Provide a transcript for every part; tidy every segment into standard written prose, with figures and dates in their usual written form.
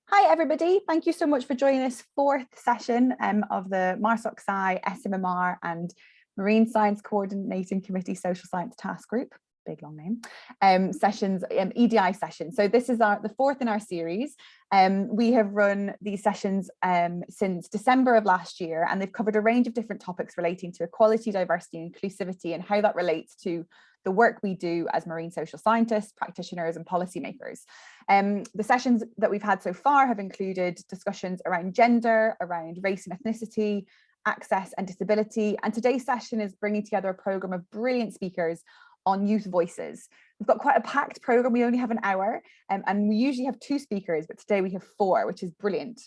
Hi everybody, thank you so much for joining this fourth session of the MarSocSci, SMMR and Marine Science Coordinating Committee Social Science Task Group, big long name, sessions, EDI sessions. So this is the fourth in our series. We have run these sessions since December of last year, and they've covered a range of different topics relating to equality, diversity and inclusivity and how that relates to the work we do as marine social scientists, practitioners and policymakers. The sessions that we've had so far have included discussions around gender, around race and ethnicity, access and disability. And today's session is bringing together a programme of brilliant speakers on youth voices. We've got quite a packed programme. We only have an hour and we usually have 2 speakers, but today we have 4, which is brilliant.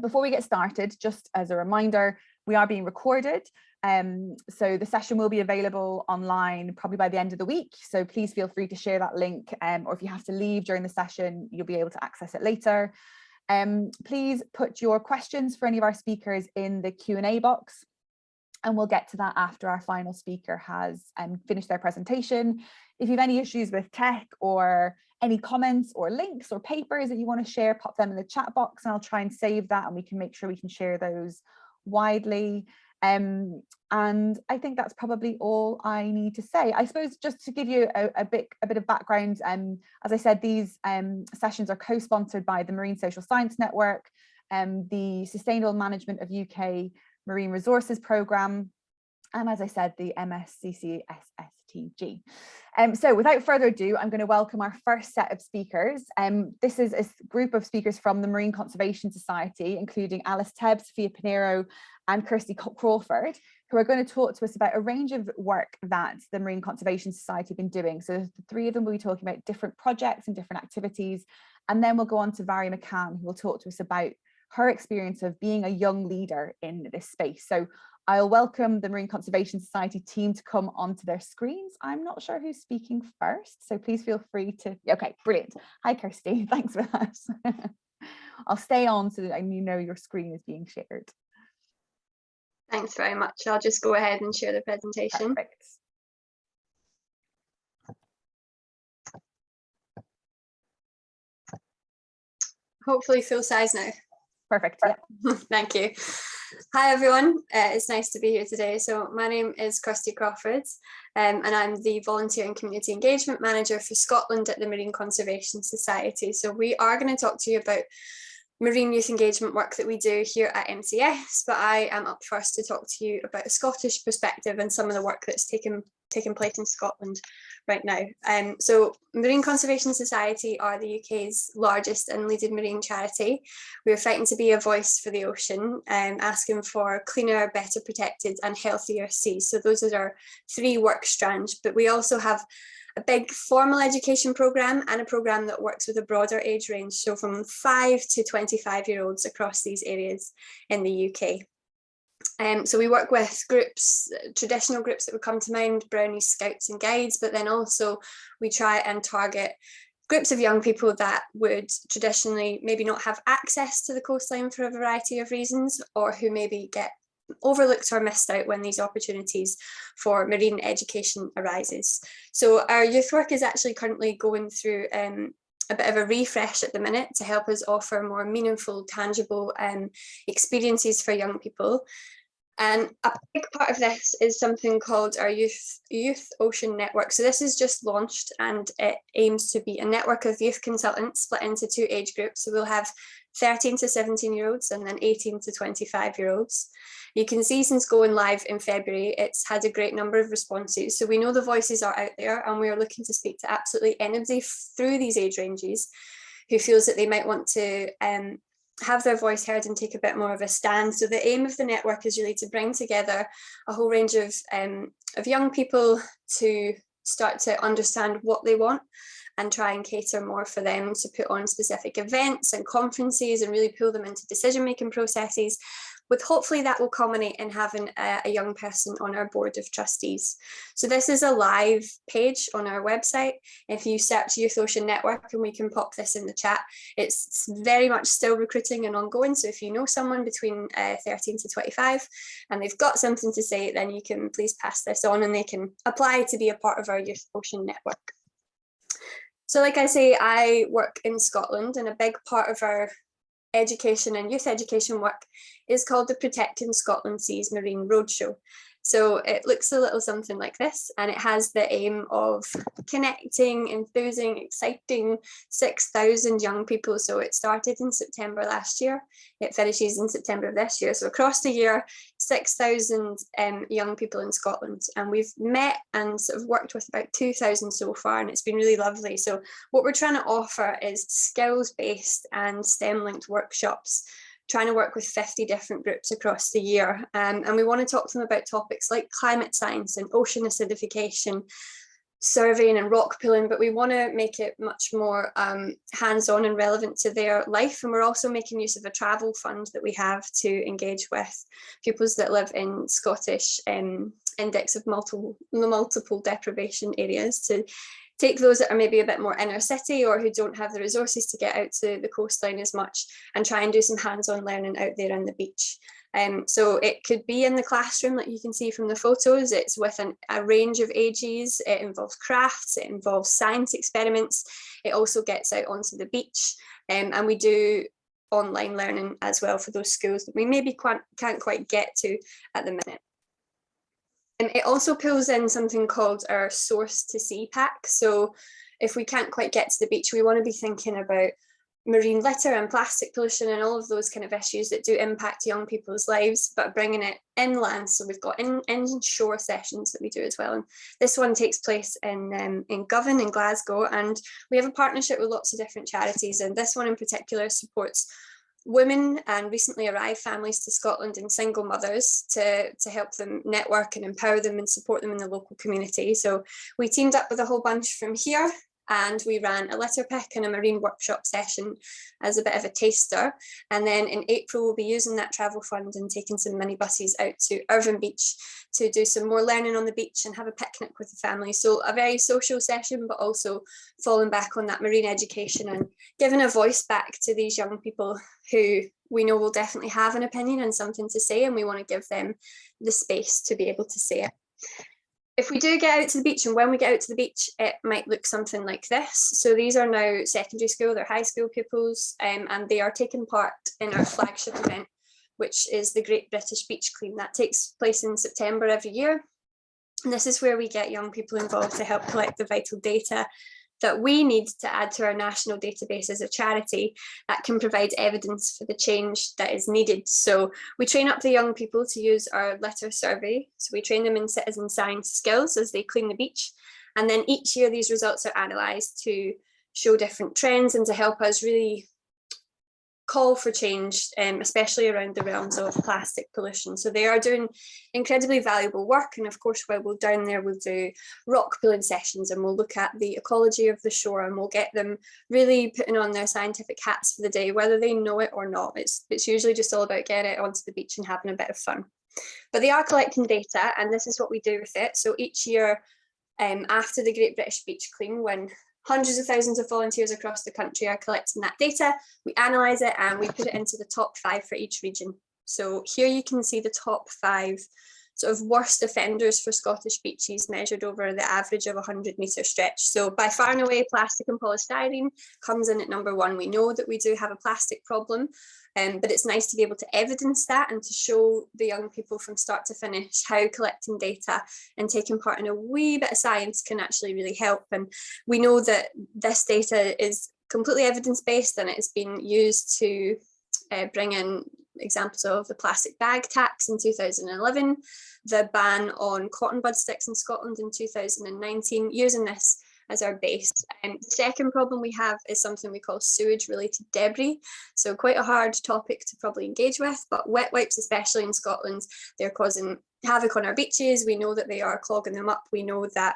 Before we get started, just as a reminder, we are being recorded. So the session will be available online probably by the end of the week. So please feel free to share that link, or if you have to leave during the session, you'll be able to access it later. Please put your questions for any of our speakers in the Q&A box, and we'll get to that after our final speaker has finished their presentation. If you have any issues with tech or any comments or links or papers that you want to share, pop them in the chat box and I'll try and save that, and we can make sure we can share those widely. And I think that's probably all I need to say. I suppose just to give you a bit of background, as I said, these sessions are co-sponsored by the Marine Social Science Network, the Sustainable Management of UK Marine Resources Programme, and as I said, the MSCC SSTG. So without further ado, I'm going to welcome our first set of speakers. This is a group of speakers from the Marine Conservation Society, including Alice Tebb, Sophia Pinheiro and Kirsty Crawford, who are going to talk to us about a range of work that the Marine Conservation Society have been doing. So the 3 of them will be talking about different projects and different activities. And then we'll go on to Vary McCann, who will talk to us about her experience of being a young leader in this space. So I'll welcome the Marine Conservation Society team to come onto their screens. I'm not sure who's speaking first, so please feel free to, okay, brilliant. Hi, Kirsty, thanks for that. I'll stay on so that you know your screen is being shared. Thanks very much. I'll just go ahead and share the presentation. Perfect. Hopefully full size now. Perfect. Yeah. Thank you. Hi everyone, it's nice to be here today. So my name is Kirsty Crawford and I'm the Volunteer and Community Engagement Manager for Scotland at the Marine Conservation Society. So we are going to talk to you about marine youth engagement work that we do here at MCS, but I am up first to talk to you about a Scottish perspective and some of the work that's taken place in Scotland right now. So Marine Conservation Society are the UK's largest and leading marine charity. We're fighting to be a voice for the ocean and asking for cleaner, better protected and healthier seas. So those are our 3 work strands, but we also have a big formal education programme and a programme that works with a broader age range, so from 5 to 25-year-olds across these areas in the UK. So we work with groups, traditional groups that would come to mind, Brownies, Scouts and Guides, but then also we try and target groups of young people that would traditionally maybe not have access to the coastline for a variety of reasons, or who maybe get overlooked or missed out when these opportunities for marine education arises. So our youth work is actually currently going through a bit of a refresh at the minute to help us offer more meaningful, tangible experiences for young people. And a big part of this is something called our Youth Ocean Network. So this is just launched and it aims to be a network of youth consultants split into 2 age groups. So we'll have 13 to 17-year-olds and then 18 to 25-year-olds. You can see since going live in February, it's had a great number of responses. So we know the voices are out there and we are looking to speak to absolutely anybody through these age ranges who feels that they might want to have their voice heard and take a bit more of a stand. So the aim of the network is really to bring together a whole range of young people to start to understand what they want and try and cater more for them, to put on specific events and conferences and really pull them into decision-making processes, with hopefully that will culminate in having a young person on our board of trustees. So this is a live page on our website. If you search Youth Ocean Network, and we can pop this in the chat, it's very much still recruiting and ongoing. So if you know someone between 13 to 25 and they've got something to say, then you can please pass this on and they can apply to be a part of our Youth Ocean Network. So like I say, I work in Scotland, and a big part of our education and youth education work is called the Protecting Scotland Seas Marine Roadshow. So it looks a little something like this, and it has the aim of connecting, enthusing, exciting 6,000 young people. So it started in September last year, it finishes in September of this year. So across the year, 6,000 young people in Scotland, and we've met and sort of worked with about 2,000 so far, and it's been really lovely. So what we're trying to offer is skills-based and STEM-linked workshops, trying to work with 50 different groups across the year. And we want to talk to them about topics like climate science and ocean acidification, surveying and rock pooling, but we want to make it much more hands-on and relevant to their life. And we're also making use of a travel fund that we have to engage with pupils that live in Scottish index of multiple deprivation areas, to take those that are maybe a bit more inner city or who don't have the resources to get out to the coastline as much, and try and do some hands-on learning out there on the beach. So it could be in the classroom, like you can see from the photos. It's with a range of ages. It involves crafts, it involves science experiments. It also gets out onto the beach, and we do online learning as well for those schools that we maybe can't quite get to at the minute. And it also pulls in something called our Source to Sea pack. So if we can't quite get to the beach, we want to be thinking about marine litter and plastic pollution and all of those kind of issues that do impact young people's lives, but bringing it inland. So we've got inshore sessions that we do as well. And this one takes place in Govan in Glasgow, and we have a partnership with lots of different charities. And this one in particular supports women and recently arrived families to Scotland and single mothers to help them network and empower them and support them in the local community. So we teamed up with a whole bunch from here, and we ran a litter pick and a marine workshop session as a bit of a taster. And then in April, we'll be using that travel fund and taking some minibuses out to Irvine Beach to do some more learning on the beach and have a picnic with the family. So a very social session, but also falling back on that marine education and giving a voice back to these young people who we know will definitely have an opinion and something to say, and we want to give them the space to be able to say it. If we do get out to the beach, and when we get out to the beach, it might look something like this. So these are now secondary school, they're high school pupils, and they are taking part in our flagship event, which is the Great British Beach Clean. That takes place in September every year. And this is where we get young people involved to help collect the vital data that we need to add to our national database as a charity that can provide evidence for the change that is needed. So we train up the young people to use our litter survey. So we train them in citizen science skills as they clean the beach. And then each year these results are analysed to show different trends and to help us really call for change, especially around the realms of plastic pollution. So they are doing incredibly valuable work. And of course, while we're down there, we'll do rock pooling sessions and we'll look at the ecology of the shore, and we'll get them really putting on their scientific hats for the day, whether they know it or not. It's usually just all about getting it onto the beach and having a bit of fun. But they are collecting data, and this is what we do with it. So each year, after the Great British Beach Clean, when hundreds of thousands of volunteers across the country are collecting that data, we analyse it and we put it into the top 5 for each region. So here you can see the top 5 sort of worst offenders for Scottish beaches measured over the average of 100-metre stretch. So by far and away, plastic and polystyrene comes in at number 1. We know that we do have a plastic problem, but it's nice to be able to evidence that and to show the young people from start to finish how collecting data and taking part in a wee bit of science can actually really help. And we know that this data is completely evidence-based, and it's been used to bring in examples of the plastic bag tax in 2011, the ban on cotton bud sticks in Scotland in 2019, using this as our base. And the second problem we have is something we call sewage related debris. So quite a hard topic to probably engage with, but wet wipes, especially in Scotland, they're causing havoc on our beaches. We know that they are clogging them up. We know that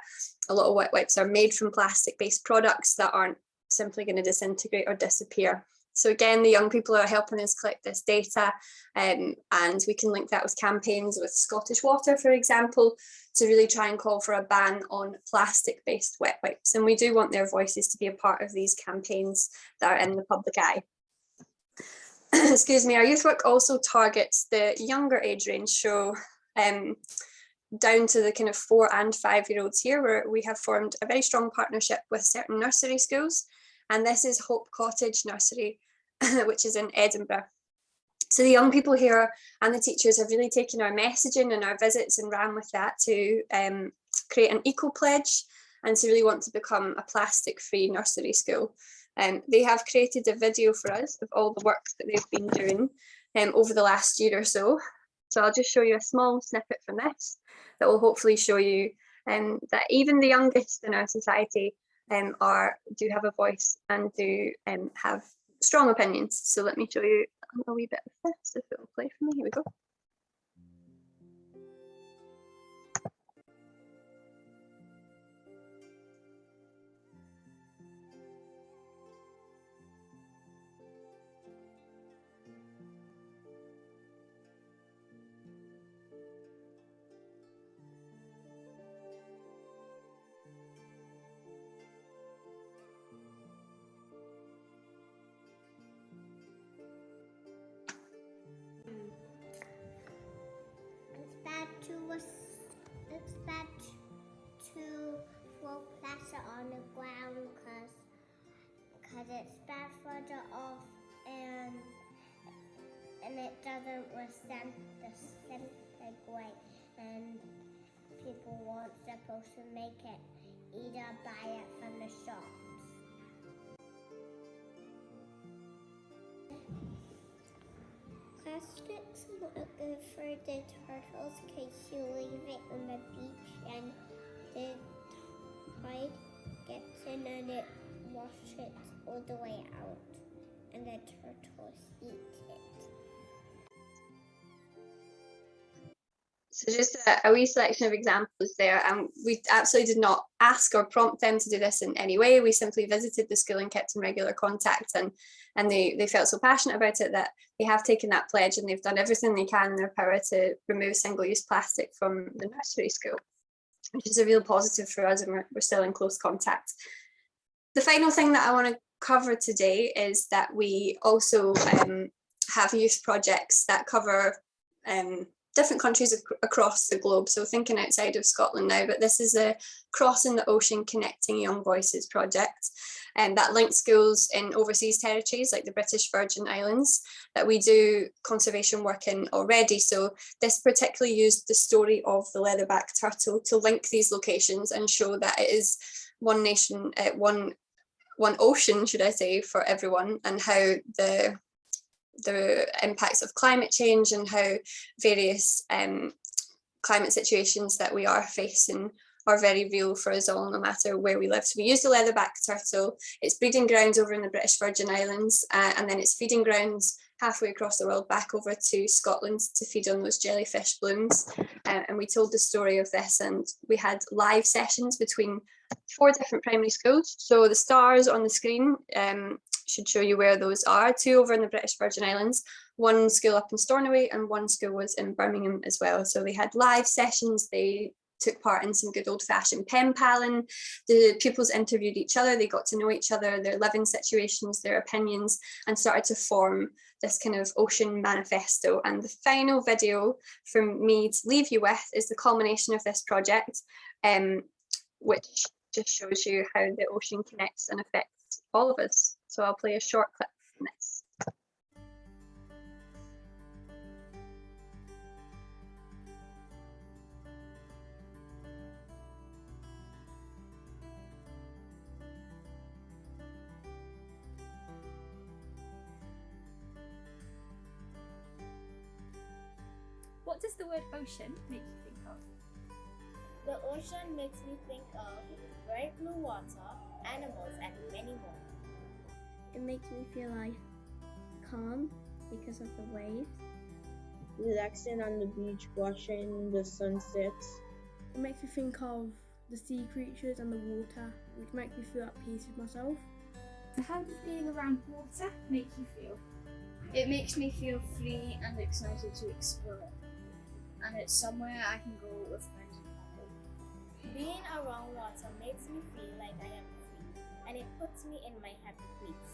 a lot of wet wipes are made from plastic based products that aren't simply going to disintegrate or disappear. So again, the young people are helping us collect this data, and we can link that with campaigns with Scottish Water, for example, to really try and call for a ban on plastic-based wet wipes. And we do want their voices to be a part of these campaigns that are in the public eye. Excuse me, our youth work also targets the younger age range. So down to the kind of 4 and 5-year-olds here, where we have formed a very strong partnership with certain nursery schools. And this is Hope Cottage Nursery, which is in Edinburgh. So the young people here and the teachers have really taken our messaging and our visits and ran with that to create an eco pledge and to really want to become a plastic-free nursery school. They have created a video for us of all the work that they've been doing over the last year or so. So I'll just show you a small snippet from this that will hopefully show you that even the youngest in our society do have a voice and do have strong opinions. So let me show you a wee bit of this, if it will play for me. Here we go. It's bad to throw plastic on the ground because it's bad for the earth and it doesn't withstand the disintegrate, and people weren't supposed to make it, either buy it from the shops. Plastics not good for the turtles because you leave it on the beach and the tide gets in and it washes it all the way out and the turtles eat it. So just a wee selection of examples there, and we absolutely did not ask or prompt them to do this in any way. We simply visited the school and kept in regular contact, and they felt so passionate about it that they have taken that pledge and they've done everything they can in their power to remove single-use plastic from the nursery school, which is a real positive for us, and we're still in close contact. The final thing that I want to cover today is that we also have youth projects that cover different countries across the globe. So thinking outside of Scotland now, but this is a Crossing the Ocean Connecting Young Voices project, and that links schools in overseas territories like the British Virgin Islands that we do conservation work in already. So this particularly used the story of the leatherback turtle to link these locations and show that it is one nation, one ocean, should I say, for everyone, and how the impacts of climate change and how various climate situations that we are facing are very real for us all, no matter where we live. So we use the leatherback turtle. Its breeding grounds over in the British Virgin Islands, and then its feeding grounds halfway across the world back over to Scotland to feed on those jellyfish blooms. And we told the story of this, and we had live sessions between 4 different primary schools. So the stars on the screen should show you where those are. 2 over in the British Virgin Islands, 1 school up in Stornoway, and 1 school was in Birmingham as well. So they had live sessions. They took part in some good old-fashioned pen paling. The pupils interviewed each other. They got to know each other, their living situations, their opinions, and started to form this kind of ocean manifesto. And the final video from me to leave you with is the culmination of this project, which just shows you how the ocean connects and affects all of us. So I'll play a short clip from this. What does the word ocean make you think of? The ocean makes me think of bright blue water, animals, and many more. It makes me feel like calm because of the waves. Relaxing on the beach, watching the sunsets. It makes me think of the sea creatures and the water, which makes me feel at peace with myself. So how does being around water make you feel? It makes me feel free and excited to explore. And it's somewhere I can go with friends and family. Being around water makes me feel like I am free, and it puts me in my happy place.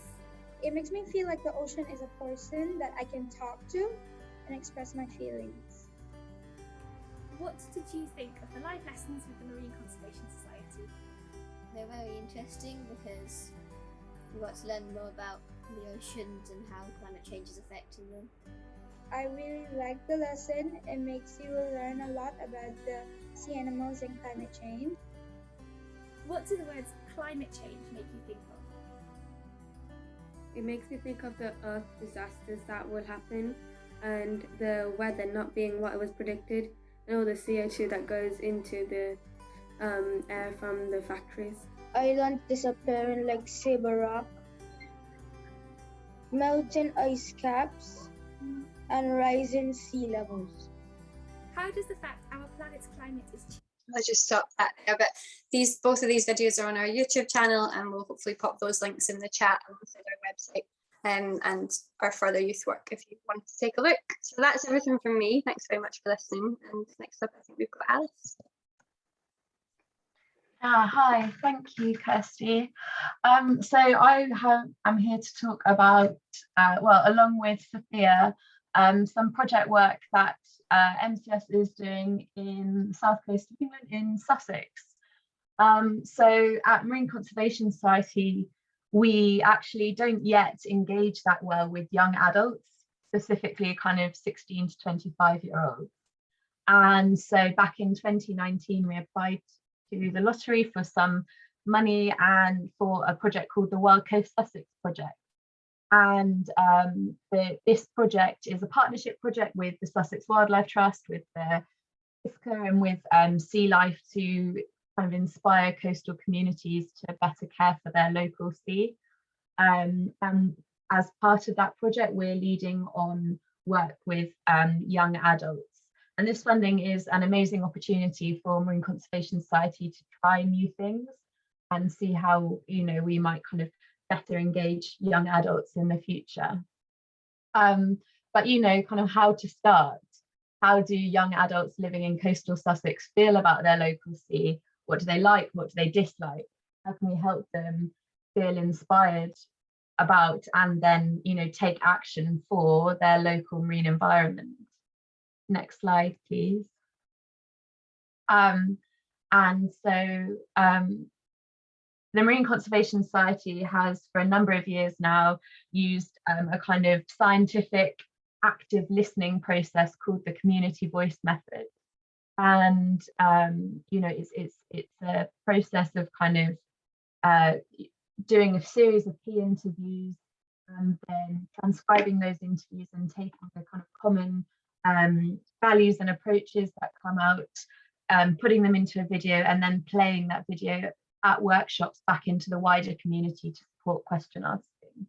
It makes me feel like the ocean is a person that I can talk to and express my feelings. What did you think of the live lessons with the Marine Conservation Society? They're very interesting because we got to learn more about the oceans and how climate change is affecting them. I really like the lesson. It makes you learn a lot about the sea animals and climate change. What do the words climate change make you think of? It makes me think of the earth disasters that will happen and the weather not being what it was predicted, and all the CO2 that goes into the air from the factories. Islands disappearing like Saber Rock, melting ice caps, and rising sea levels. How does the fact our planet's climate is changing? I'll just stop that there, but both of these videos are on our YouTube channel, and we'll hopefully pop those links in the chat alongside our website and our further youth work if you want to take a look. So that's everything from me. Thanks very much for listening. And next up, I think we've got Alice. Hi, thank you, Kirsty. So I'm here to talk about, along with Sophia, some project work that MCS is doing in South Coast of England in Sussex. So at Marine Conservation Society, we actually don't yet engage that well with young adults, specifically kind of 16 to 25-year-olds. And so back in 2019, we applied to the lottery for some money and for a project called the Wild Coast Sussex project. And this project is a partnership project with the Sussex Wildlife Trust, with the ISCA and with Sea Life to kind of inspire coastal communities to better care for their local sea. And as part of that project, we're leading on work with young adults. And this funding is an amazing opportunity for Marine Conservation Society to try new things and see how, we might kind of better engage young adults in the future. But, kind of how to start. How do young adults living in coastal Sussex feel about their local sea? What do they like? What do they dislike? How can we help them feel inspired about and then, take action for their local marine environment? Next slide, please. And so the Marine Conservation Society has, for a number of years now, used a kind of scientific active listening process called the community voice method. And it's a process of kind of doing a series of key interviews and then transcribing those interviews and taking the kind of common values and approaches that come out, putting them into a video and then playing that video at workshops back into the wider community to support question asking.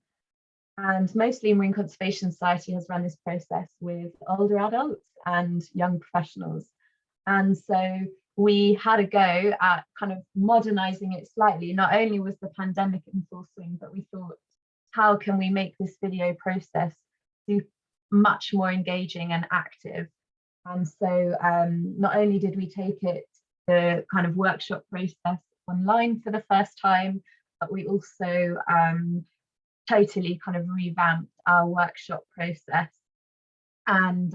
And mostly Marine Conservation Society has run this process with older adults and young professionals. And so we had a go at kind of modernizing it slightly. Not only was the pandemic in full swing, but we thought, how can we make this video process much more engaging and active? And so not only did we take the kind of workshop process online for the first time, but we also totally kind of revamped our workshop process and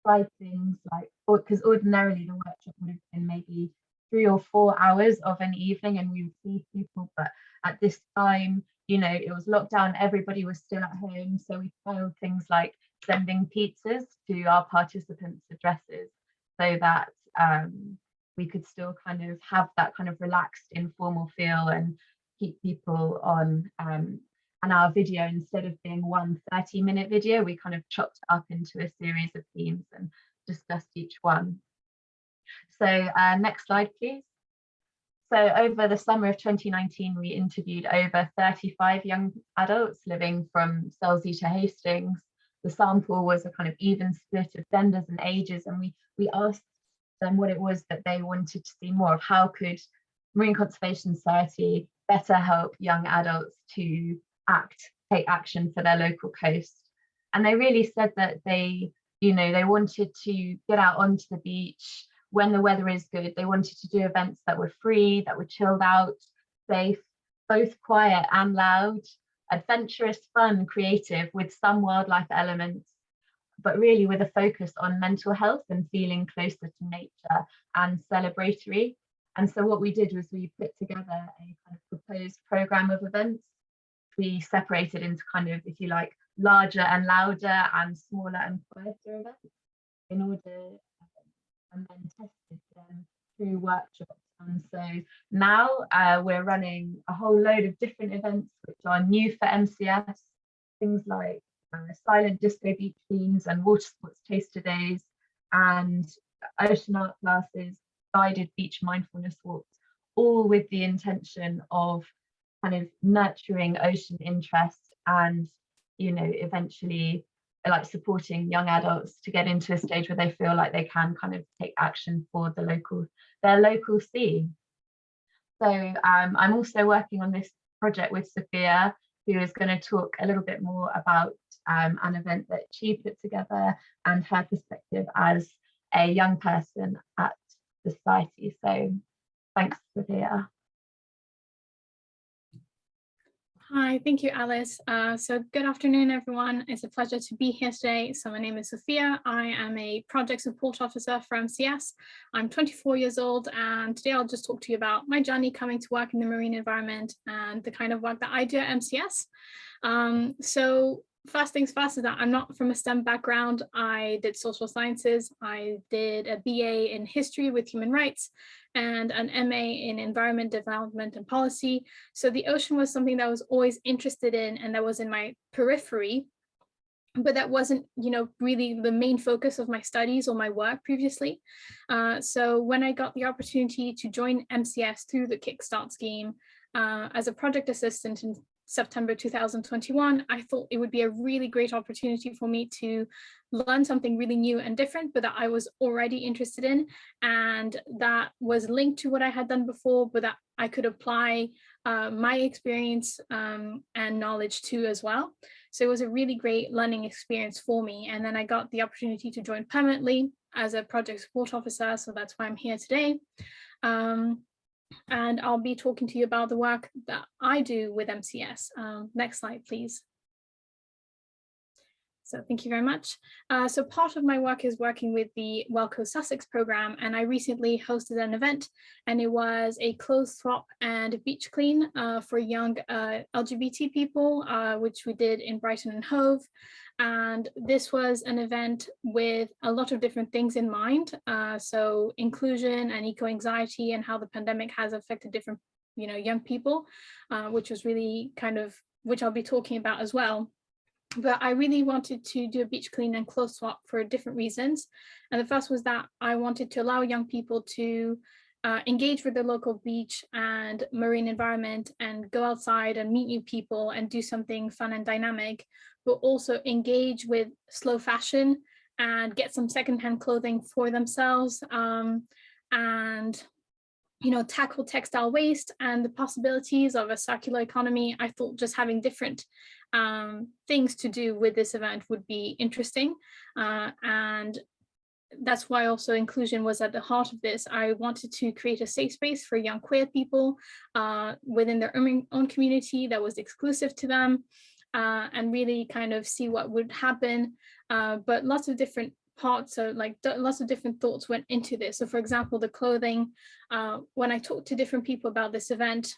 tried things like, because ordinarily the workshop would have been maybe 3 or 4 hours of an evening and we would see people, but at this time, it was lockdown, everybody was still at home, so we trialed things like sending pizzas to our participants' addresses so that we could still kind of have that kind of relaxed, informal feel and keep people on. And our video, instead of being one 30-minute video, we kind of chopped it up into a series of themes and discussed each one. So next slide, please. So over the summer of 2019, we interviewed over 35 young adults living from Selsey to Hastings. The sample was a kind of even split of genders and ages, and we asked them what it was that they wanted to see more of. How could Marine Conservation Society better help young adults to take action for their local coast? And they really said that they wanted to get out onto the beach when the weather is good. They wanted to do events that were free, that were chilled out, safe, both quiet and loud, adventurous, fun, creative, with some wildlife elements, but really with a focus on mental health and feeling closer to nature and celebratory. And so what we did was we put together a kind of proposed programme of events. We separated into kind of, if you like, larger and louder and smaller and quieter events in order, and then tested them through workshops. And so now we're running a whole load of different events which are new for MCS, things like silent disco beach cleans and water sports taster days and ocean art classes, guided beach mindfulness walks, all with the intention of kind of nurturing ocean interest and, you know, eventually like supporting young adults to get into a stage where they feel like they can kind of take action for their local scene. So I'm also working on this project with Sophia, who is going to talk a little bit more about an event that she put together and her perspective as a young person at the society. So thanks, Sophia. Hi, thank you, Alice. So good afternoon, everyone. It's a pleasure to be here today. So my name is Sophia. I am a project support officer for MCS. I'm 24 years old, and today I'll just talk to you about my journey coming to work in the marine environment and the kind of work that I do at MCS. So first things first is that I'm not from a STEM background. I did social sciences. I did a BA in history with human rights and an MA in environment development and policy. So the ocean was something that I was always interested in and that was in my periphery, but that wasn't, you know, really the main focus of my studies or my work previously. So when I got the opportunity to join MCS through the Kickstart scheme as a project assistant in September 2021, I thought it would be a really great opportunity for me to learn something really new and different, but that I was already interested in, and that was linked to what I had done before, but that I could apply my experience and knowledge to as well. So it was a really great learning experience for me. And then I got the opportunity to join permanently as a project support officer. So that's why I'm here today. And I'll be talking to you about the work that I do with MCS. Next slide, please. So thank you very much. So part of my work is working with the Wild Coast Sussex program, and I recently hosted an event, and it was a clothes swap and beach clean for young LGBT people, which we did in Brighton and Hove. And this was an event with a lot of different things in mind. So inclusion and eco-anxiety and how the pandemic has affected different, you know, young people, which was really kind of, which I'll be talking about as well. But I really wanted to do a beach clean and clothes swap for different reasons. And the first was that I wanted to allow young people to engage with the local beach and marine environment and go outside and meet new people and do something fun and dynamic, but also engage with slow fashion and get some secondhand clothing for themselves, and, you know, tackle textile waste and the possibilities of a circular economy. I thought just having different things to do with this event would be interesting. And that's why also inclusion was at the heart of this. I wanted to create a safe space for young queer people within their own community that was exclusive to them, and really kind of see what would happen. But lots of different parts, so like lots of different thoughts went into this. So for example, the clothing, when I talked to different people about this event,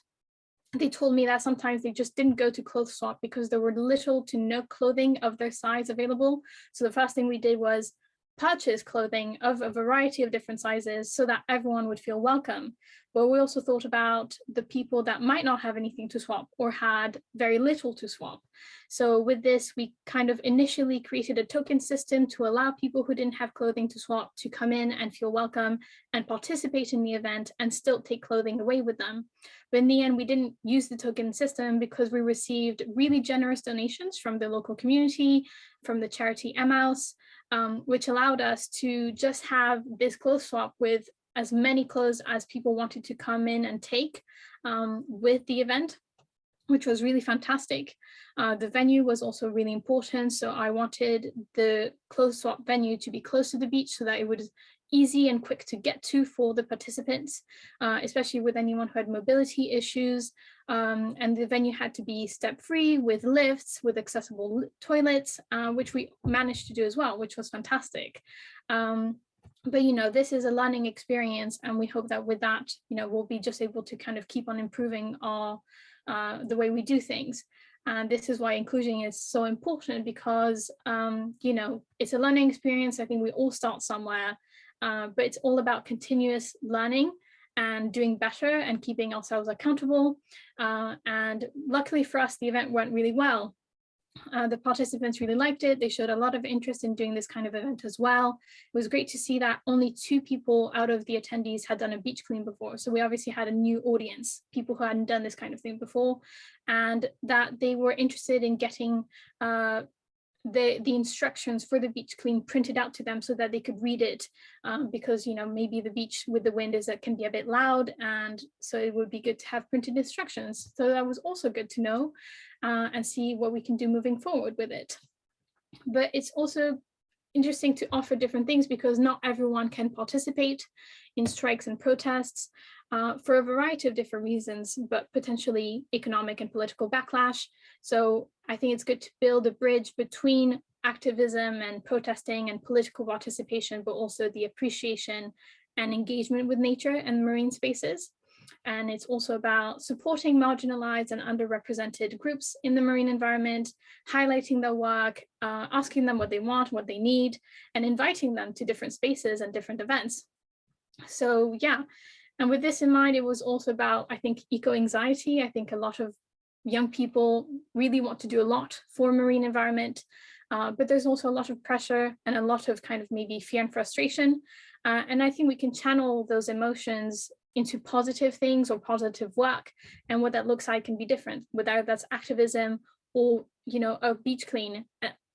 they told me that sometimes they just didn't go to clothes swap because there were little to no clothing of their size available. So the first thing we did was purchase clothing of a variety of different sizes so that everyone would feel welcome. But we also thought about the people that might not have anything to swap or had very little to swap. So with this, we kind of initially created a token system to allow people who didn't have clothing to swap to come in and feel welcome and participate in the event and still take clothing away with them. But in the end, we didn't use the token system because we received really generous donations from the local community, from the charity Emmaus, which allowed us to just have this clothes swap with as many clothes as people wanted to come in and take with the event. which was really fantastic. The venue was also really important. So I wanted the clothes swap venue to be close to the beach so that it was easy and quick to get to for the participants, especially with anyone who had mobility issues. And the venue had to be step-free with lifts, with accessible toilets, which we managed to do as well, which was fantastic. But, you know, this is a learning experience, and we hope that with that, you know, we'll be just able to kind of keep on improving our the way we do things. And this is why inclusion is so important, because, you know, it's a learning experience. I think we all start somewhere, but it's all about continuous learning and doing better and keeping ourselves accountable. And luckily for us, the event went really well. The participants really liked it. They showed a lot of interest in doing this kind of event as well. It was great to see that only 2 people out of the attendees had done a beach clean before. So we obviously had a new audience, people who hadn't done this kind of thing before, and that they were interested in getting the instructions for the beach clean printed out to them so that they could read it, because, you know, maybe the beach with the wind can be a bit loud, and so it would be good to have printed instructions. So that was also good to know, and see what we can do moving forward with it. But it's also interesting to offer different things, because not everyone can participate in strikes and protests for a variety of different reasons, but potentially economic and political backlash. So I think it's good to build a bridge between activism and protesting and political participation, but also the appreciation and engagement with nature and marine spaces. And it's also about supporting marginalized and underrepresented groups in the marine environment, highlighting their work, asking them what they want, what they need, and inviting them to different spaces and different events. So yeah, and with this in mind, it was also about, I think, eco-anxiety. I think a lot of young people really want to do a lot for marine environment, but there's also a lot of pressure and a lot of kind of maybe fear and frustration. And I think we can channel those emotions into positive things or positive work, and what that looks like can be different, whether that's activism or, you know, a beach clean.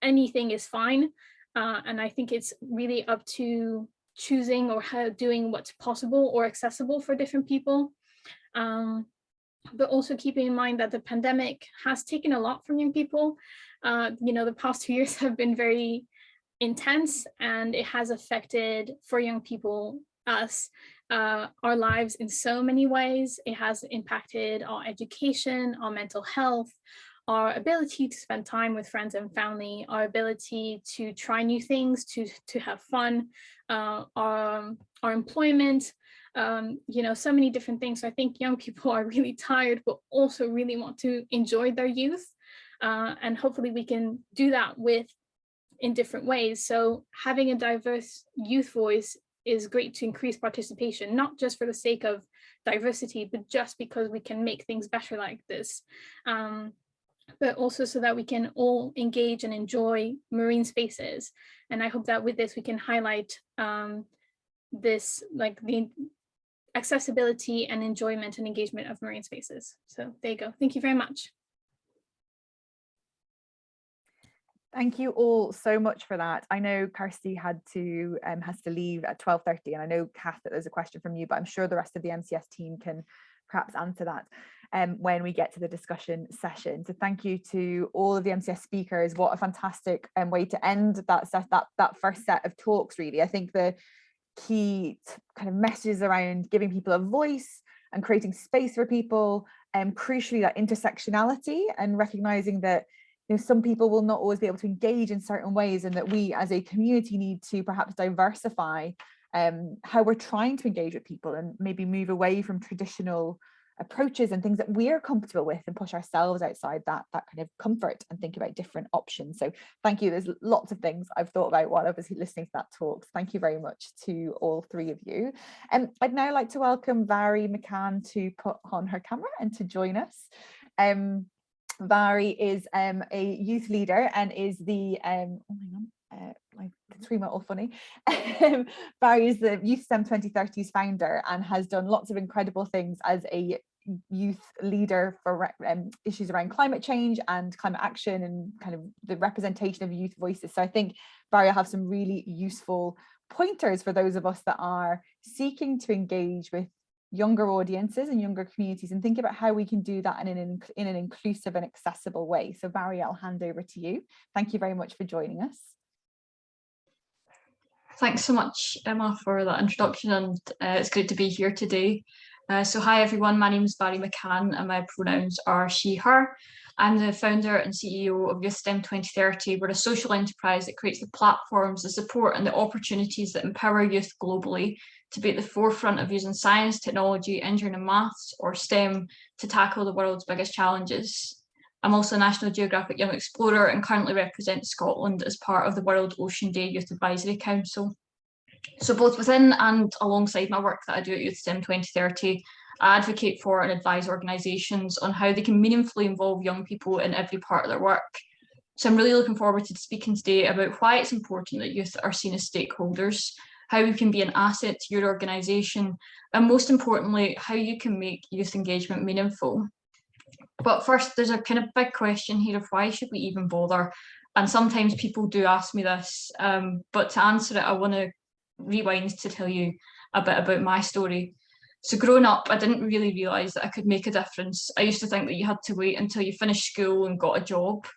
Anything is fine, and I think it's really up to choosing or doing what's possible or accessible for different people, but also keeping in mind that the pandemic has taken a lot from young people. You know, the past 2 years have been very intense, and it has affected, for young people, us, our lives in so many ways. It has impacted our education, our mental health, our ability to spend time with friends and family, our ability to try new things, to have fun, our employment, you know, so many different things. So I think young people are really tired, but also really want to enjoy their youth. And hopefully we can do that in different ways. So having a diverse youth voice is great to increase participation, not just for the sake of diversity, but just because we can make things better like this. But also so that we can all engage and enjoy marine spaces. And I hope that with this, we can highlight this, like the accessibility and enjoyment and engagement of marine spaces. So there you go. Thank you very much. Thank you all so much for that. I know Kirsty has to leave at 12:30, and I know, Kath, that there's a question from you, but I'm sure the rest of the MCS team can perhaps answer that when we get to the discussion session. So thank you to all of the MCS speakers. What a fantastic way to end that first set of talks, really. I think the key kind of messages around giving people a voice and creating space for people, and crucially that intersectionality, and recognizing that, you know, some people will not always be able to engage in certain ways, and that we as a community need to perhaps diversify how we're trying to engage with people, and maybe move away from traditional approaches and things that we're comfortable with, and push ourselves outside that kind of comfort and think about different options. So thank you. There's lots of things I've thought about while I was listening to that talk. Thank you very much to all three of you. I'd now like to welcome Vary McCann to put on her camera and to join us. Vary is a youth leader and is the my screen went all funny. Vary is the Youth STEM 2030's founder and has done lots of incredible things as a youth leader for issues around climate change and climate action and kind of the representation of youth voices. So I think Vary will have some really useful pointers for those of us that are seeking to engage with younger audiences and younger communities, and think about how we can do that in an inclusive and accessible way. So Barry, I'll hand over to you. Thank you very much for joining us. Thanks so much, Emma, for that introduction, and it's great to be here today. So hi everyone, my name is Barry McCann and my pronouns are she, her. I'm the founder and CEO of Youth STEM 2030. We're a social enterprise that creates the platforms, the support and the opportunities that empower youth globally to be at the forefront of using science, technology, engineering and maths, or STEM, to tackle the world's biggest challenges. I'm also a National Geographic Young Explorer and currently represent Scotland as part of the World Ocean Day Youth Advisory Council. So both within and alongside my work that I do at Youth STEM 2030, I advocate for and advise organisations on how they can meaningfully involve young people in every part of their work. So I'm really looking forward to speaking today about why it's important that youth are seen as stakeholders, how we can be an asset to your organisation, and most importantly, how you can make youth engagement meaningful. But first, there's a kind of big question here of why should we even bother? And sometimes people do ask me this, but to answer it, I want to rewind to tell you a bit about my story. So growing up, I didn't really realise that I could make a difference. I used to think that you had to wait until you finished school and got a job.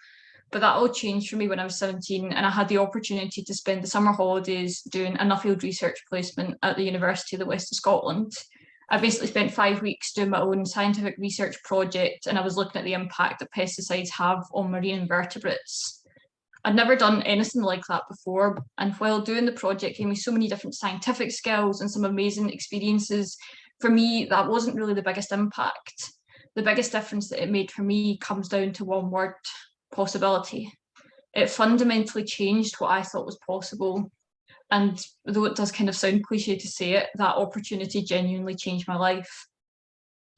But that all changed for me when I was 17 and I had the opportunity to spend the summer holidays doing a Nuffield research placement at the University of the West of Scotland. I basically spent 5 weeks doing my own scientific research project, and I was looking at the impact that pesticides have on marine invertebrates. I'd never done anything like that before, and while doing the project gave me so many different scientific skills and some amazing experiences, for me, that wasn't really the biggest impact. The biggest difference that it made for me comes down to one word: possibility. It fundamentally changed what I thought was possible. And though it does kind of sound cliche to say it, that opportunity genuinely changed my life.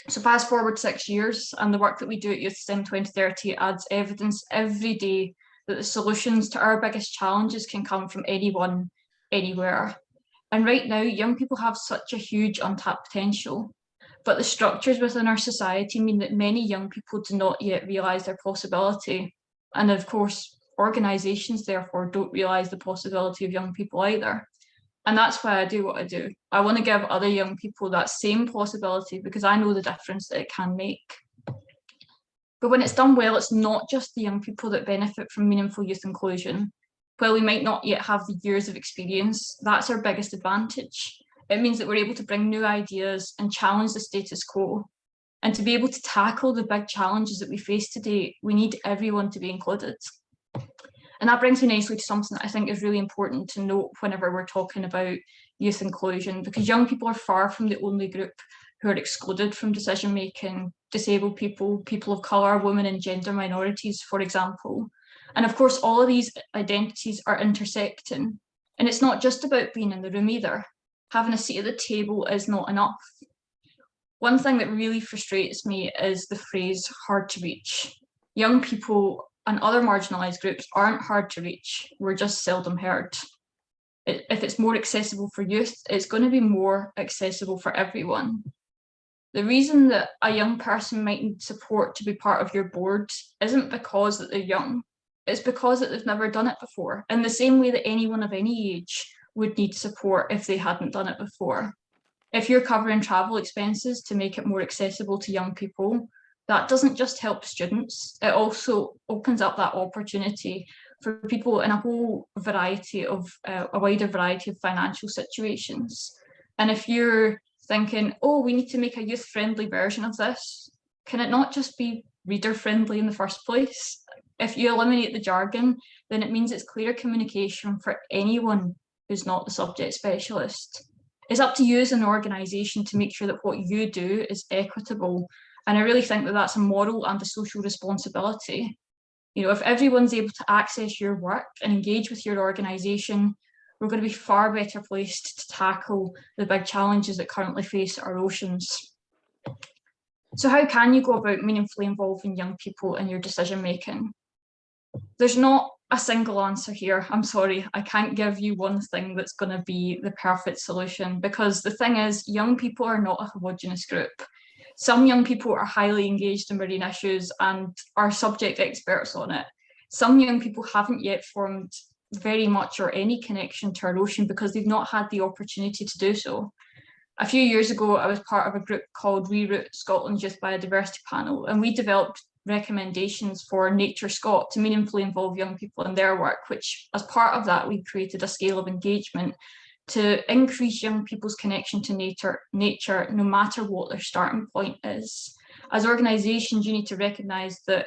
So fast forward 6 years, and the work that we do at Youth STEM 2030 adds evidence every day that the solutions to our biggest challenges can come from anyone, anywhere. And right now, young people have such a huge untapped potential, but the structures within our society mean that many young people do not yet realise their possibility. And of course, organisations therefore don't realise the possibility of young people either. And that's why I do what I do. I want to give other young people that same possibility because I know the difference that it can make. But when it's done well, it's not just the young people that benefit from meaningful youth inclusion. While we might not yet have the years of experience, that's our biggest advantage. It means that we're able to bring new ideas and challenge the status quo. And to be able to tackle the big challenges that we face today, we need everyone to be included. And that brings me nicely to something that I think is really important to note whenever we're talking about youth inclusion, because young people are far from the only group who are excluded from decision making. Disabled people, people of colour, women and gender minorities, for example. And of course, all of these identities are intersecting. And it's not just about being in the room either. Having a seat at the table is not enough. One thing that really frustrates me is the phrase hard to reach. Young people and other marginalised groups aren't hard to reach, we're just seldom heard. If it's more accessible for youth, it's going to be more accessible for everyone. The reason that a young person might need support to be part of your board isn't because that they're young, it's because that they've never done it before, in the same way that anyone of any age would need support if they hadn't done it before. If you're covering travel expenses to make it more accessible to young people, that doesn't just help students, it also opens up that opportunity for people in a whole variety of, a wider variety of financial situations. And if you're thinking, oh, we need to make a youth-friendly version of this, can it not just be reader-friendly in the first place? If you eliminate the jargon, then it means it's clearer communication for anyone who's not the subject specialist. It's up to you as an organisation to make sure that what you do is equitable. And I really think that that's a moral and a social responsibility. You know, if everyone's able to access your work and engage with your organisation, we're going to be far better placed to tackle the big challenges that currently face our oceans. So how can you go about meaningfully involving young people in your decision making? There's not a single answer here. I'm sorry, I can't give you one thing that's going to be the perfect solution, because the thing is, young people are not a homogenous group. Some young people are highly engaged in marine issues and are subject experts on it. Some young people haven't yet formed very much or any connection to our ocean because they've not had the opportunity to do so. A few years ago, I was part of a group called Reroute Scotland's Youth Biodiversity Panel, and we developed recommendations for Nature Scot to meaningfully involve young people in their work, which as part of that, we created a scale of engagement to increase young people's connection to nature, no matter what their starting point is. As organisations, you need to recognise that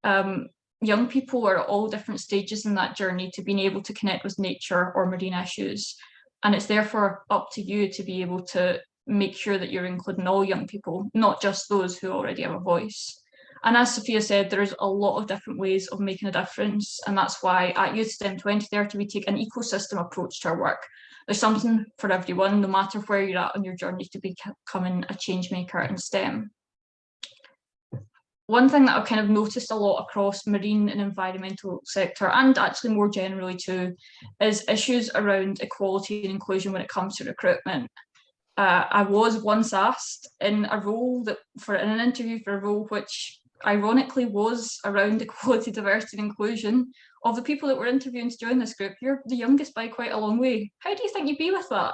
young people are at all different stages in that journey to being able to connect with nature or marine issues. And it's therefore up to you to be able to make sure that you're including all young people, not just those who already have a voice. And as Sophia said, there's a lot of different ways of making a difference. And that's why at Youth STEM 2030, we take an ecosystem approach to our work. There's something for everyone, no matter where you're at on your journey to becoming a change maker in STEM. One thing that I've kind of noticed a lot across marine and environmental sector, and actually more generally too, is issues around equality and inclusion when it comes to recruitment. I was once asked in a role in an interview for a role which ironically was around equality, diversity and inclusion. Of the people that were interviewing to join this group, you're the youngest by quite a long way. How do you think you'd be with that?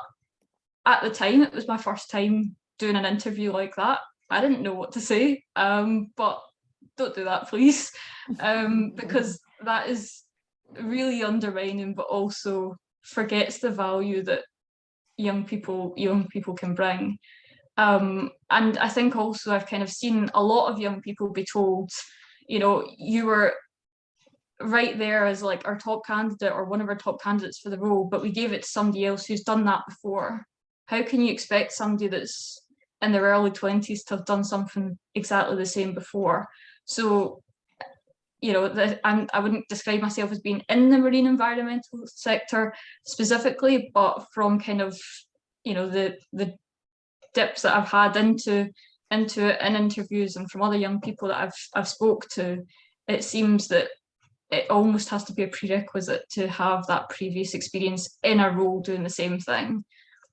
At the time, it was my first time doing an interview like that. I didn't know what to say, but don't do that, please, because that is really undermining, but also forgets the value that young people can bring. And I think also I've kind of seen a lot of young people be told, you know, you were right there as like our top candidate or one of our top candidates for the role, but we gave it to somebody else who's done that before. How can you expect somebody that's in their early 20s to have done something exactly the same before? So, you know, I wouldn't describe myself as being in the marine environmental sector specifically, but from kind of, you know, the dips that I've had into it in interviews and from other young people that I've spoke to, it seems that it almost has to be a prerequisite to have that previous experience in a role doing the same thing,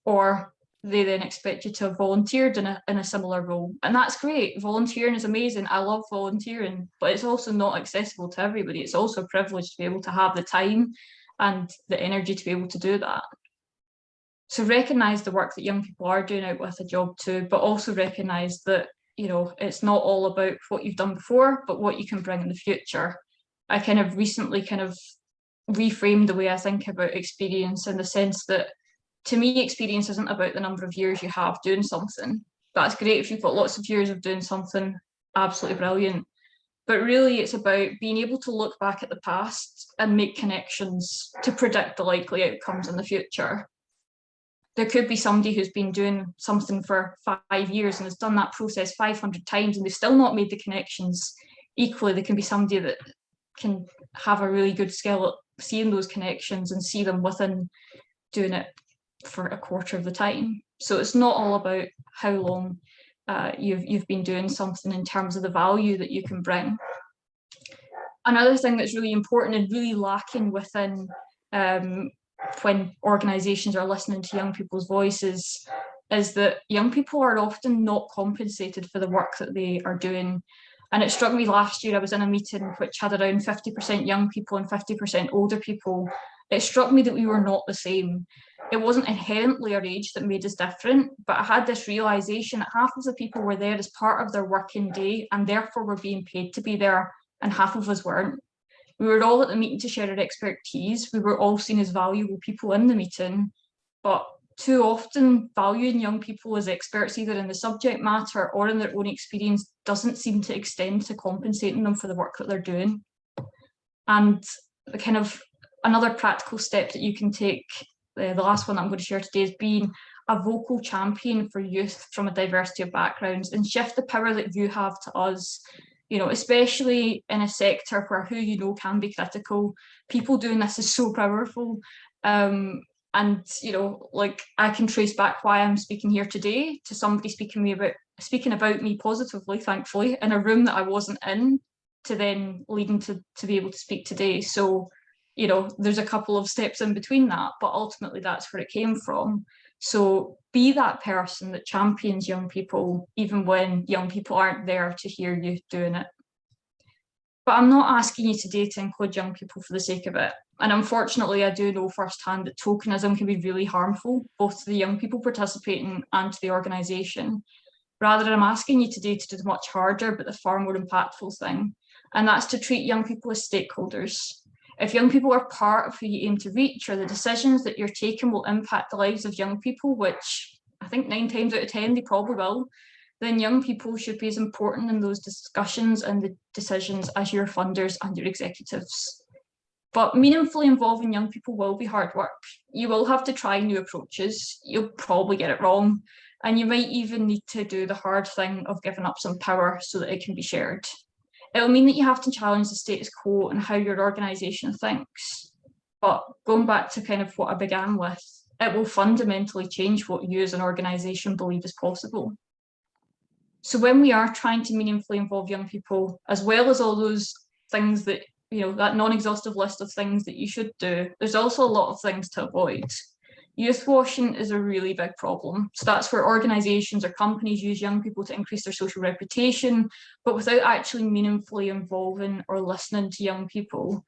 or they then expect you to have volunteered in a similar role. And that's great. Volunteering is amazing. I love volunteering, but it's also not accessible to everybody. It's also a privilege to be able to have the time and the energy to be able to do that. So recognise the work that young people are doing out with a job too, but also recognise that, you know, it's not all about what you've done before, but what you can bring in the future. I kind of recently kind of reframed the way I think about experience in the sense that, to me, experience isn't about the number of years you have doing something. That's great if you've got lots of years of doing something, absolutely brilliant. But really it's about being able to look back at the past and make connections to predict the likely outcomes in the future. There could be somebody who's been doing something for 5 years and has done that process 500 times and they've still not made the connections. Equally, there can be somebody that can have a really good skill at seeing those connections and see them within doing it for a quarter of the time. So it's not all about how long you've been doing something in terms of the value that you can bring. Another thing that's really important and really lacking within when organisations are listening to young people's voices is that young people are often not compensated for the work that they are doing. And it struck me last year, I was in a meeting which had around 50% young people and 50% older people. It struck me that we were not the same. It wasn't inherently our age that made us different, but I had this realisation that half of the people were there as part of their working day and therefore were being paid to be there, and half of us weren't. We were all at the meeting to share our expertise. We were all seen as valuable people in the meeting, but too often valuing young people as experts either in the subject matter or in their own experience doesn't seem to extend to compensating them for the work that they're doing. And the kind of another practical step that you can take, the last one that I'm going to share today, is being a vocal champion for youth from a diversity of backgrounds and shift the power that you have to us. You know, especially in a sector where who you know can be critical, people doing this is so powerful. And, you know, like I can trace back why I'm speaking here today to somebody speaking about me positively, thankfully, in a room that I wasn't in, to then leading to be able to speak today. So, you know, there's a couple of steps in between that, but ultimately that's where it came from. So be that person that champions young people, even when young people aren't there to hear you doing it. But I'm not asking you today to include young people for the sake of it. And unfortunately, I do know firsthand that tokenism can be really harmful, both to the young people participating and to the organisation. Rather, I'm asking you today to do the much harder, but the far more impactful thing, and that's to treat young people as stakeholders. If young people are part of who you aim to reach, or the decisions that you're taking will impact the lives of young people, which I think 9 times out of 10 they probably will, then young people should be as important in those discussions and the decisions as your funders and your executives. But meaningfully involving young people will be hard work. You will have to try new approaches. You'll probably get it wrong. And you might even need to do the hard thing of giving up some power so that it can be shared. It'll mean that you have to challenge the status quo and how your organisation thinks. But going back to kind of what I began with, it will fundamentally change what you as an organisation believe is possible. So when we are trying to meaningfully involve young people, as well as all those things that, that non-exhaustive list of things that you should do, there's also a lot of things to avoid. Youth washing is a really big problem. So that's where organisations or companies use young people to increase their social reputation, but without actually meaningfully involving or listening to young people.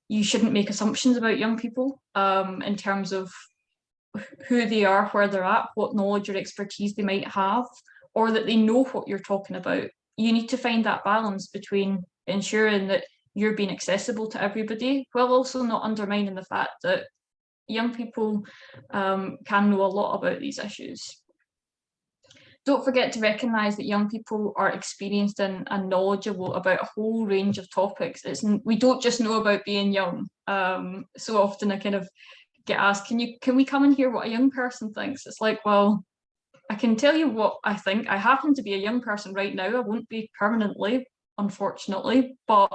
You shouldn't make assumptions about young people in terms of who they are, where they're at, what knowledge or expertise they might have, or that they know what you're talking about. You need to find that balance between ensuring that you're being accessible to everybody, while also not undermining the fact that young people can know a lot about these issues. Don't forget to recognise that young people are experienced and knowledgeable about a whole range of topics. We don't just know about being young. So often I kind of get asked, can we come and hear what a young person thinks? It's like, well, I can tell you what I think. I happen to be a young person right now. I won't be permanently, unfortunately, but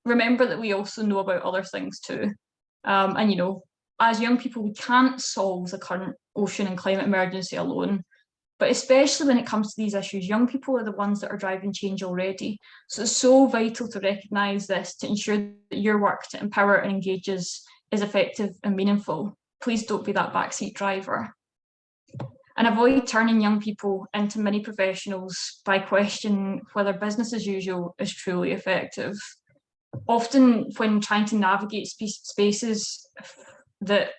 remember that we also know about other things too. And as young people, we can't solve the current ocean and climate emergency alone, but especially when it comes to these issues, young people are the ones that are driving change already. So it's so vital to recognise this, to ensure that your work to empower and engage is effective and meaningful. Please don't be that backseat driver. And avoid turning young people into mini professionals by questioning whether business as usual is truly effective. Often when trying to navigate spaces that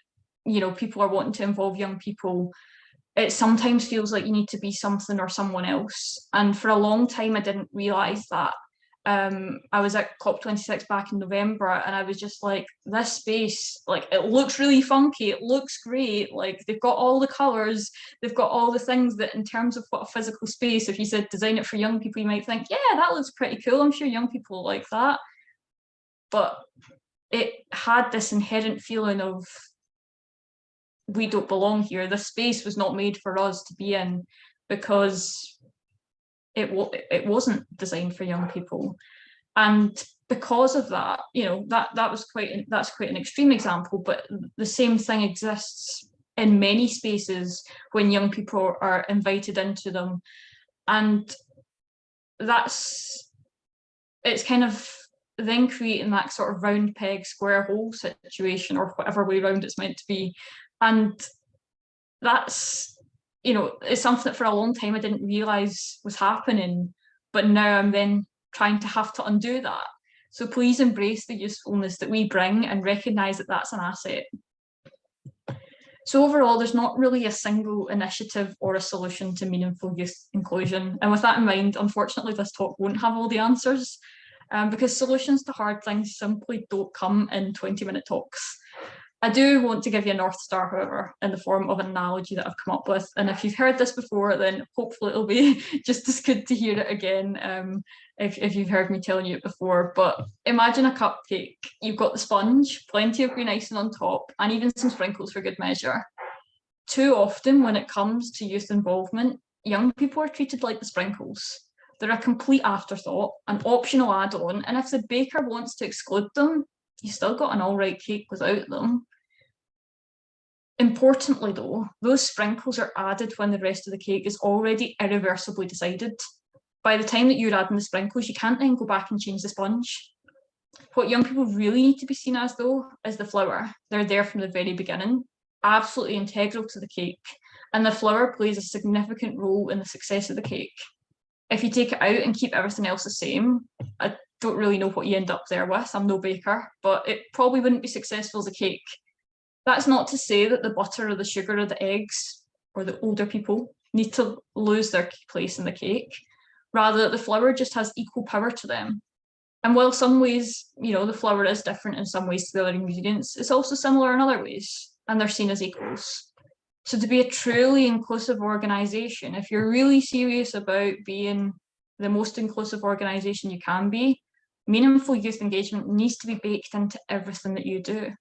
people are wanting to involve young people, it sometimes feels like you need to be something or someone else. And for a long time I didn't realise that. I was at COP26 back in November, and I was just like, this space, like, it looks really funky, it looks great, like they've got all the colours, they've got all the things that, in terms of what a physical space, if you said design it for young people, you might think, yeah, that looks pretty cool, I'm sure young people like that. But it had this inherent feeling of, we don't belong here. This space was not made for us to be in, because it wasn't designed for young people. And because of that, that's quite an extreme example, but the same thing exists in many spaces when young people are invited into them. And it's kind of then creating that sort of round peg square hole situation, or whatever way round it's meant to be. And that's, it's something that for a long time I didn't realise was happening, but now I'm then trying to have to undo that. So please embrace the usefulness that we bring and recognise that that's an asset. So overall, there's not really a single initiative or a solution to meaningful youth inclusion. And with that in mind, unfortunately, this talk won't have all the answers, because solutions to hard things simply don't come in 20-minute talks. I do want to give you a North Star, however, in the form of an analogy that I've come up with. And if you've heard this before, then hopefully it'll be just as good to hear it again, if you've heard me telling you it before. But imagine a cupcake. You've got the sponge, plenty of green icing on top, and even some sprinkles for good measure. Too often, when it comes to youth involvement, young people are treated like the sprinkles. They're a complete afterthought, an optional add-on, and if the baker wants to exclude them, you've still got an all right cake without them. Importantly though, those sprinkles are added when the rest of the cake is already irreversibly decided. By the time that you're adding the sprinkles, you can't then go back and change the sponge. What young people really need to be seen as, though, is the flour. They're there from the very beginning, absolutely integral to the cake, and the flour plays a significant role in the success of the cake. If you take it out and keep everything else the same, don't really know what you end up there with. I'm no baker, but it probably wouldn't be successful as a cake. That's not to say that the butter or the sugar or the eggs or the older people need to lose their place in the cake. Rather, that the flour just has equal power to them. And while some ways, the flour is different in some ways to the other ingredients, it's also similar in other ways, and they're seen as equals. So to be a truly inclusive organisation, if you're really serious about being the most inclusive organisation you can be, meaningful youth engagement needs to be baked into everything that you do.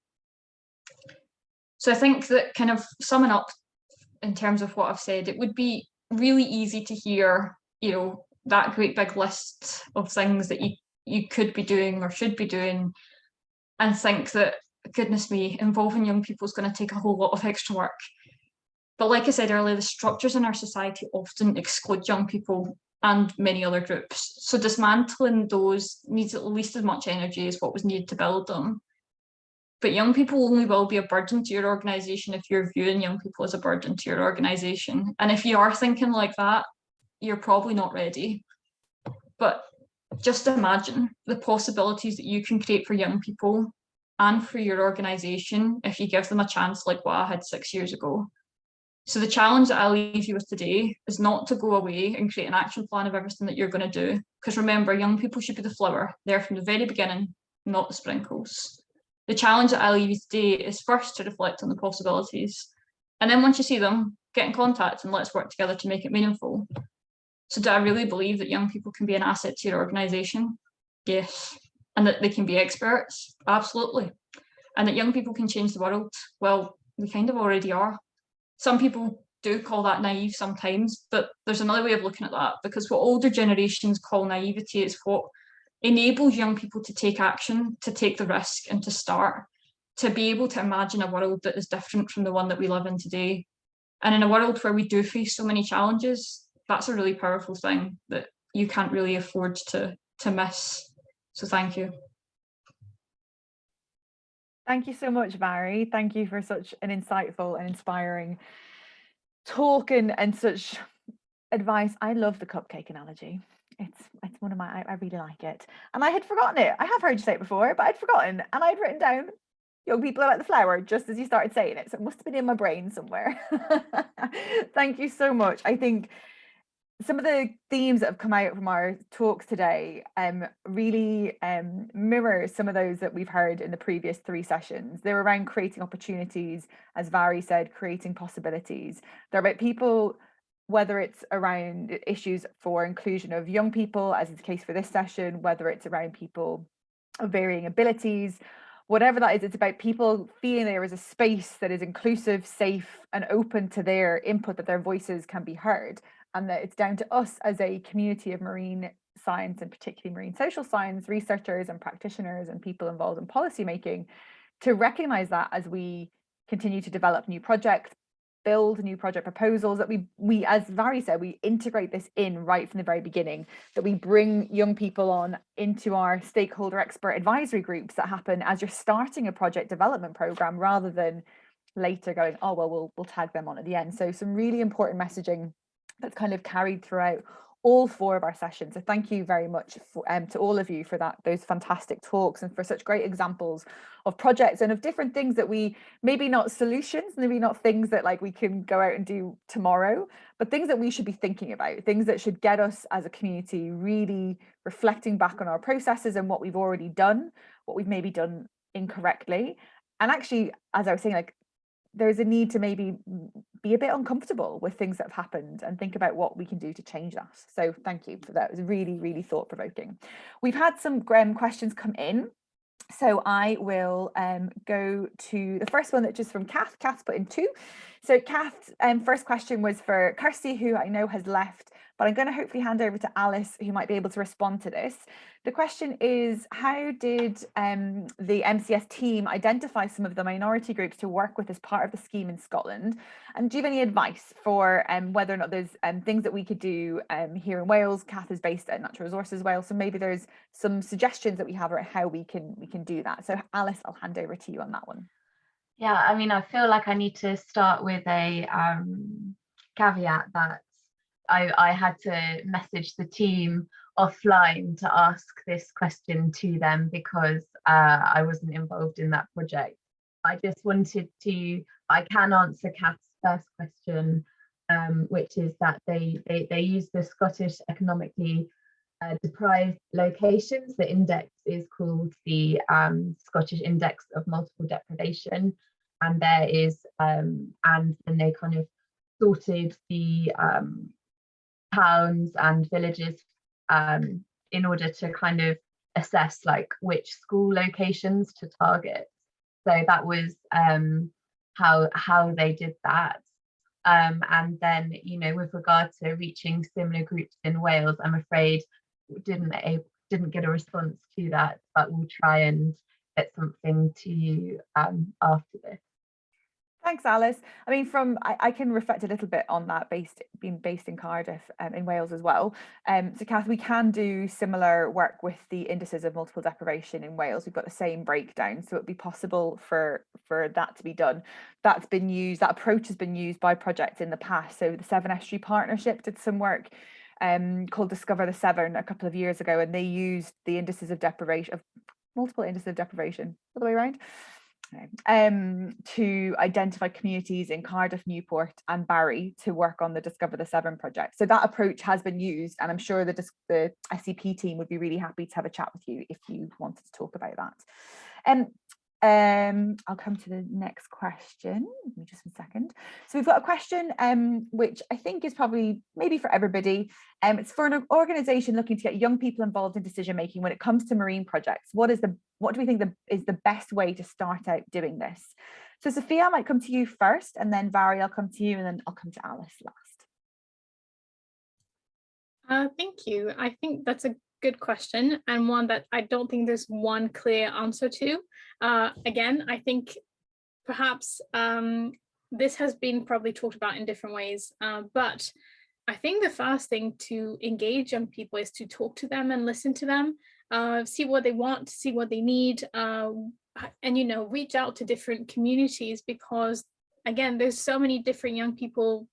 So I think that kind of summing up in terms of what I've said, it would be really easy to hear, that great big list of things that you could be doing or should be doing, and think that, goodness me, involving young people is going to take a whole lot of extra work. But like I said earlier, the structures in our society often exclude young people and many other groups. So dismantling those needs at least as much energy as what was needed to build them. But young people only will be a burden to your organisation if you're viewing young people as a burden to your organisation. And if you are thinking like that, you're probably not ready. But just imagine the possibilities that you can create for young people and for your organisation if you give them a chance like what I had 6 years ago. So the challenge that I'll leave you with today is not to go away and create an action plan of everything that you're going to do. Because remember, young people should be the flower there from the very beginning, not the sprinkles. The challenge that I'll leave you today is first to reflect on the possibilities. And then once you see them, get in contact and let's work together to make it meaningful. So do I really believe that young people can be an asset to your organisation? Yes. And that they can be experts? Absolutely. And that young people can change the world? Well, we kind of already are. Some people do call that naive sometimes, but there's another way of looking at that, because what older generations call naivety is what enables young people to take action, to take the risk and to start, to be able to imagine a world that is different from the one that we live in today. And in a world where we do face so many challenges, that's a really powerful thing that you can't really afford to miss. So thank you. Thank you so much, Barry. Thank you for such an insightful and inspiring talk and such advice. I love the cupcake analogy. It's one of my, I really like it. And I had forgotten it. I have heard you say it before, but I'd forgotten. And I'd written down young people are like the flower just as you started saying it. So it must have been in my brain somewhere. Thank you so much. I think some of the themes that have come out from our talks today really mirror some of those that we've heard in the previous 3 sessions. They're around creating opportunities, as Vary said, creating possibilities. They're about people, whether it's around issues for inclusion of young people, as is the case for this session, whether it's around people of varying abilities, whatever that is, it's about people feeling there is a space that is inclusive, safe, and open to their input, that their voices can be heard. And that it's down to us as a community of marine science, and particularly marine social science researchers and practitioners and people involved in policy making, to recognise that as we continue to develop new projects, build new project proposals, that we, as Vary said, we integrate this in right from the very beginning, that we bring young people on into our stakeholder expert advisory groups that happen as you're starting a project development programme, rather than later going, oh, well, we'll tag them on at the end. So some really important messaging that's kind of carried throughout all 4 of our sessions. So thank you very much for, to all of you for those fantastic talks, and for such great examples of projects and of different things that we, maybe not solutions, maybe not things that like we can go out and do tomorrow, but things that we should be thinking about, things that should get us as a community really reflecting back on our processes and what we've already done, what we've maybe done incorrectly. And actually, as I was saying, like, there's a need to maybe be a bit uncomfortable with things that have happened and think about what we can do to change that. So thank you for that. It was really, really thought-provoking. We've had some questions come in. So I will go to the first one, that's just from Kath. Kath's put in 2. So Kath's first question was for Kirsty, who I know has left, but I'm going to hopefully hand over to Alice, who might be able to respond to this. The question is, how did the MCS team identify some of the minority groups to work with as part of the scheme in Scotland? And do you have any advice for whether or not there's things that we could do here in Wales? Kath is based at Natural Resources Wales, so maybe there's some suggestions that we have about how we can do that. So Alice, I'll hand over to you on that one. Yeah, I mean, I feel like I need to start with a caveat that I had to message the team offline to ask this question to them because I wasn't involved in that project. I just wanted to, I can answer Kath's first question, which is that they use the Scottish economically deprived locations. The index is called the Scottish Index of Multiple Deprivation, and there is and then they kind of sorted the towns and villages in order to kind of assess like which school locations to target. So that was how they did that. And then, you know, with regard to reaching similar groups in Wales, I'm afraid didn't get a response to that, but we'll try and get something to you after this. Thanks, Alice. I mean, I can reflect a little bit on that, being based in Cardiff, in Wales as well. So Kath, we can do similar work with the indices of multiple deprivation in Wales. We've got the same breakdown, so it'd be possible for that to be done. That's been used, that approach has been used by projects in the past. So the Severn Estuary Partnership did some work called Discover the Severn a couple of years ago, and they used the indices of deprivation, of multiple indices of deprivation, all the way around, to identify communities in Cardiff, Newport and Barry to work on the Discover the Severn project. So that approach has been used, and I'm sure the SCP team would be really happy to have a chat with you if you wanted to talk about that. I'll come to the next question. Give me just a second. So we've got a question which I think is probably maybe for everybody. It's for an organisation looking to get young people involved in decision making when it comes to marine projects. What do we think is the best way to start out doing this? So Sophia, I might come to you first, and then Vary, I'll come to you, and then I'll come to Alice last. Thank you. I think that's a good question, and one that I don't think there's one clear answer to. Again, I think perhaps this has been probably talked about in different ways, but I think the first thing to engage young people is to talk to them and listen to them, see what they want, see what they need, and, you know, reach out to different communities, because again, there's so many different young people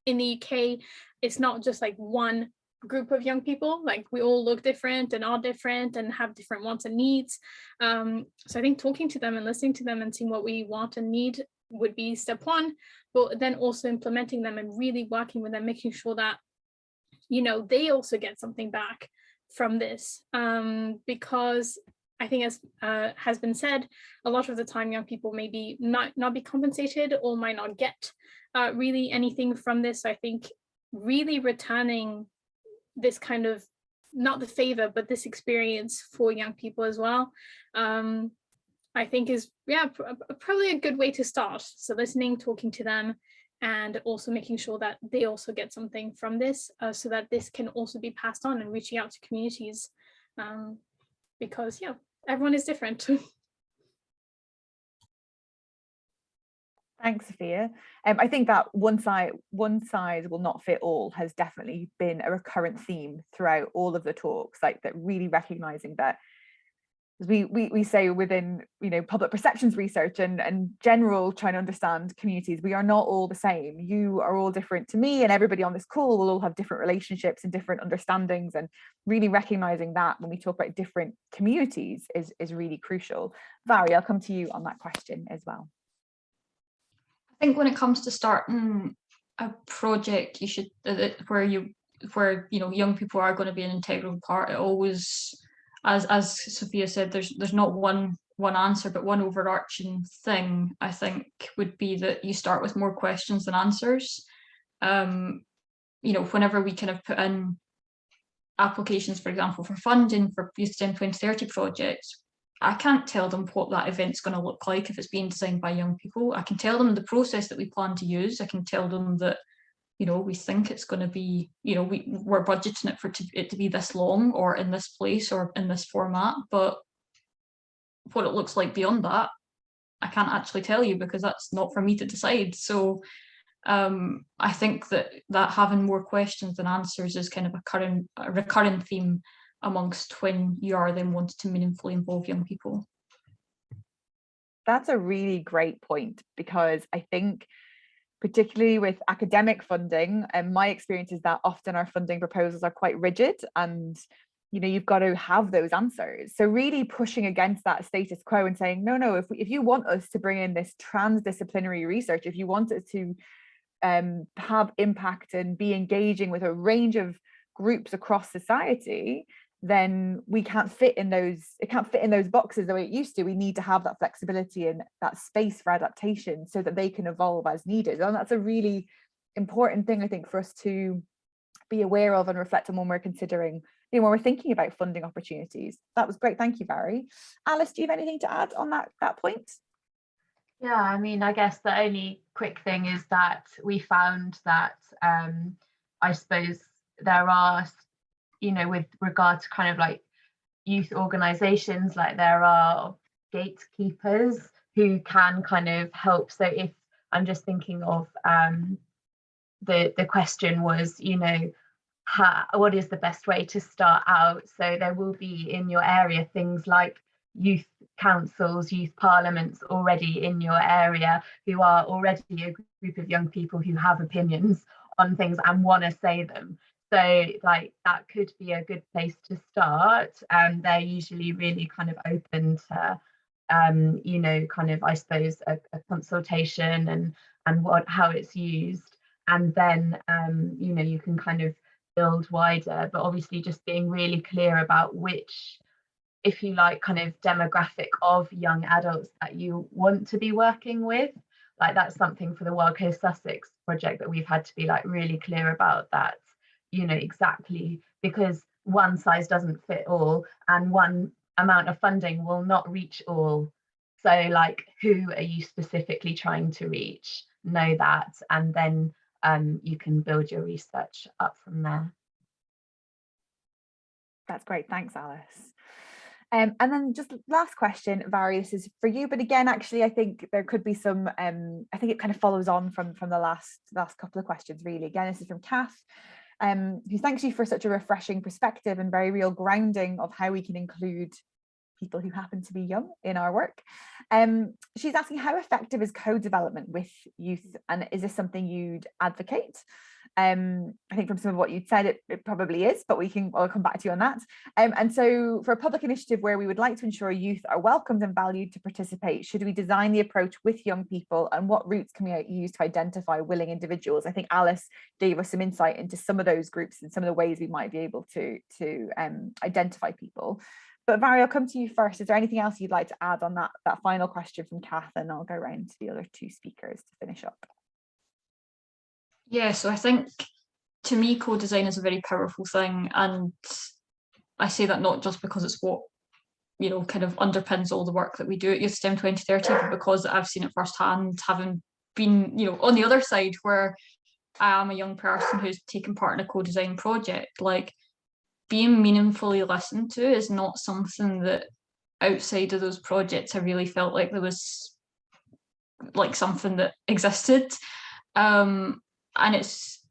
in the UK. It's not just like one group of young people, like we all look different and are different and have different wants and needs. So I think talking to them and listening to them and seeing what we want and need would be step one, but then also implementing them and really working with them, making sure that, you know, they also get something back from this, because I think, as has been said, a lot of the time young people maybe not be compensated or might not get really anything from this. So I think really returning this kind of, not the favor, but this experience for young people as well, I think is, probably a good way to start. So listening, talking to them, and also making sure that they also get something from this, so that this can also be passed on, and reaching out to communities, because everyone is different. Thanks, Sophia. I think that one size will not fit all has definitely been a recurrent theme throughout all of the talks, like that, really recognizing that, as we say within, you know, public perceptions research and general trying to understand communities, we are not all the same. You are all different to me, and everybody on this call will all have different relationships and different understandings, and really recognizing that when we talk about different communities is really crucial. Vary, I'll come to you on that question as well. I think when it comes to starting a project, you should where young people are going to be an integral part. It always, as Sophia said, there's not one answer, but one overarching thing I think would be that you start with more questions than answers. Whenever we kind of put in applications, for example, for funding for Youth STEM 2030 projects, I can't tell them what that event's going to look like if it's being designed by young people. I can tell them the process that we plan to use. I can tell them that, we think it's going to be, we're budgeting it to be this long or in this place or in this format. But what it looks like beyond that, I can't actually tell you, because that's not for me to decide. So I think that having more questions than answers is kind of a recurring theme amongst when you are then wanting to meaningfully involve young people. That's a really great point, because I think particularly with academic funding, and my experience is that often our funding proposals are quite rigid, and you know, you've got to have those answers. So really pushing against that status quo and saying, no, if you want us to bring in this transdisciplinary research, if you want it to have impact and be engaging with a range of groups across society, then we can't fit in those, it can't fit in those boxes the way it used to. We need to have that flexibility and that space for adaptation so that they can evolve as needed. And that's a really important thing, I think, for us to be aware of and reflect on when we're considering, you know, when we're thinking about funding opportunities. That was great. Thank you, Barry. Alice, do you have anything to add on that point? Yeah, I mean, I guess the only quick thing is that we found that I suppose there are, you know, with regard to kind of like youth organizations, like there are gatekeepers who can kind of help. So if I'm just thinking of the question was, you know, what is the best way to start out? So there will be in your area things like youth councils, youth parliaments already in your area who are already a group of young people who have opinions on things and want to say them. So like that could be a good place to start. They're usually really kind of open to you know, kind of, I suppose, a consultation and how it's used. And then you know, you can kind of build wider, but obviously just being really clear about which, if you like, kind of demographic of young adults that you want to be working with. Like that's something for the Wild Coast Sussex project that we've had to be like really clear about, that, you know, exactly, because one size doesn't fit all and one amount of funding will not reach all. So like, who are you specifically trying to reach? Know that, and then you can build your research up from there. That's great. Thanks, Alice. And then just last question, Barry, this is for you, but again, actually, I think there could be some, I think it kind of follows on from the last couple of questions, really. Again, this is from Kath, who thanks you for such a refreshing perspective and very real grounding of how we can include people who happen to be young in our work. She's asking, how effective is co-development with youth, and is this something you'd advocate? I think from some of what you'd said, it probably is, but I'll come back to you on that. And so for a public initiative where we would like to ensure youth are welcomed and valued to participate, should we design the approach with young people, and what routes can we use to identify willing individuals? I think Alice gave us some insight into some of those groups and some of the ways we might be able to identify people. But Barry, I'll come to you first. Is there anything else you'd like to add on that final question from Kath, and I'll go around to the other two speakers to finish up. Yeah, so I think to me, co-design is a very powerful thing, and I say that not just because it's what, you know, kind of underpins all the work that we do at Youth STEM 2030, but because I've seen it firsthand, having been, you know, on the other side where I am a young person who's taken part in a co-design project. Like, being meaningfully listened to is not something that outside of those projects I really felt like there was like something that existed. And it's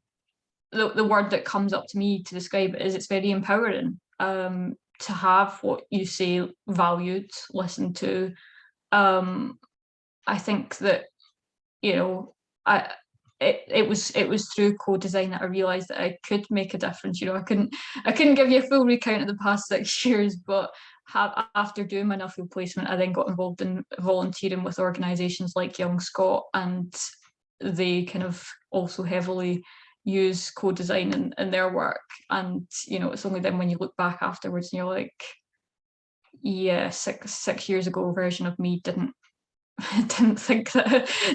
the word that comes up to me to describe it is it's very empowering to have what you say valued, listened to. I think that, you know, it was through co-design that I realised that I could make a difference. You know, I couldn't give you a full recount of the past 6 years, but after doing my Nuffield placement, I then got involved in volunteering with organisations like Young Scot, and they kind of also heavily use co-design in their work. And, you know, it's only then when you look back afterwards and you're like, yeah, six years ago version of me didn't